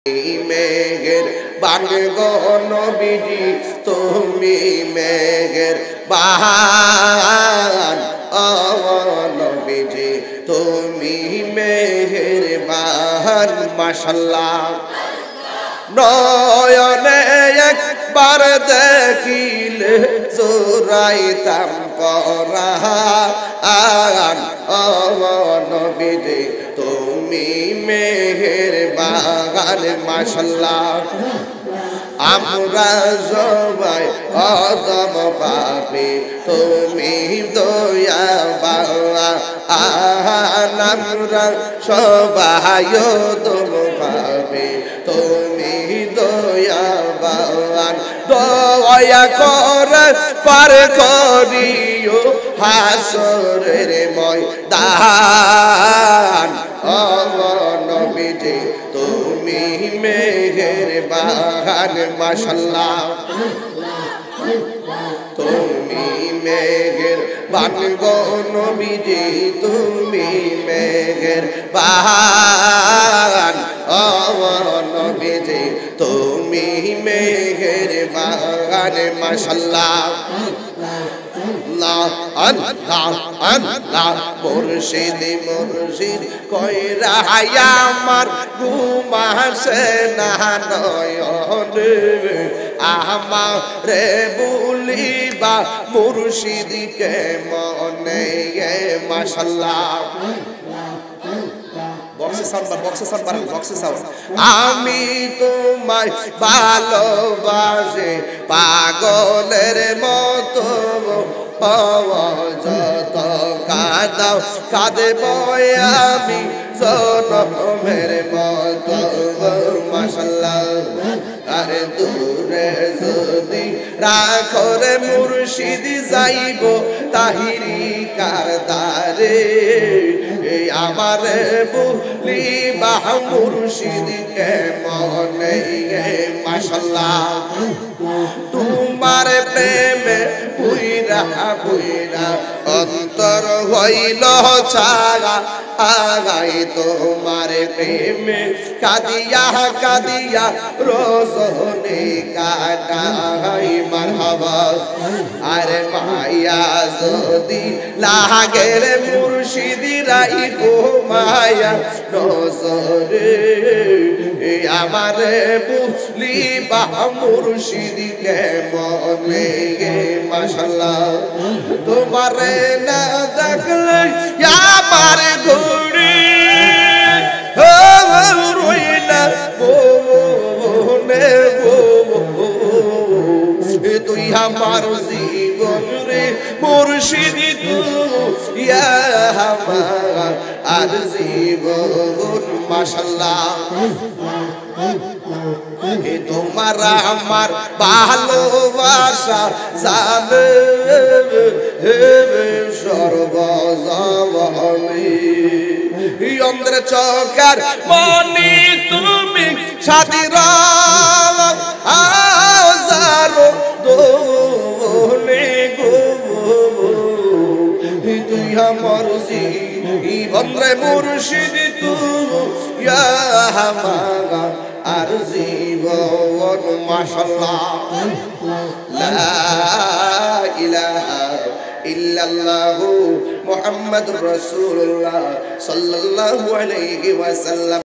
মেঘের বানগো নবীজি তুমি মেঘের বাহান ও নবীজি তুমি মেঘের বাহান মাশাআল্লাহ নয়নে একবার দেখিলে জোড়াইতাম পরাণ ও নবীজি তুমি মেহের বাগান মাশাআল্লাহ আমরা সবাই অদম পাপী তুমি দয়াবান আমরা সবাই অদম পাপী তুমি দয়াবান দয়া করে পার করিও হাসরের ময়দান ও নবীজি তুমি মেহের বাগান মাশাআল্লাহ তুমি মেঘের বানগো নবীজি তুমি মেঘের বাগান ও নবীজি তুমি মেঘের বাগান মাশাআল্লাহ আল্লাহ আল্লাহ আল্লাহ মুর্শিদ মুর্শিদ কইরা আমার ঘুম আসে না নয়নে আমারে বলিবা মুর্শিদকে মনে মাশাআল্লাহ আমি তোমায় ভালোবাসি পাগলের মতো যত কাঁদাও কাঁদব আমি জনমের মতো মাশাআল্লাহ আরে দূরে যদি রাখরে মুর্শিদ যাইব তাহিরি কারদারে আমার বলিবা মুর্শিদকে মনে মাশাআল্লাহ তোমার প্রেমে পুইরা পুইরা অন্তর হইল ছাগা আগাই তোমার প্রেমে কাদিয়া কাদিয়া রোজনে কাটাই মারহাবা আরে মায়া যদি লাগে রে মুর্শিদ রাই গো মায়া নজরে আমারে বুঝলিবা মুর্শিদকে মনে মাশাআল্লাহ তোমারে না দেখলে আমার ঘুরি রইলা মনে তুই আমার জীবন রে মুর্শিদ তুই আমার আর জীবন মাশাআল্লাহ তোমার আমার ভালোবাসা জানে সর্বজবনে অন্ধ্র চোখের মনি তুমি সাথীর হাজারো দোনে গো তুই আমার জীবন রে মুর্শিদ তুই আমার আর জীবন মাশাআল্লাহ লা ইলাহা ইল্লাল্লাহু মুহাম্মাদুর রাসূলুল্লাহ সাল্লাল্লাহু আলাইহি ওয়াসাল্লাম।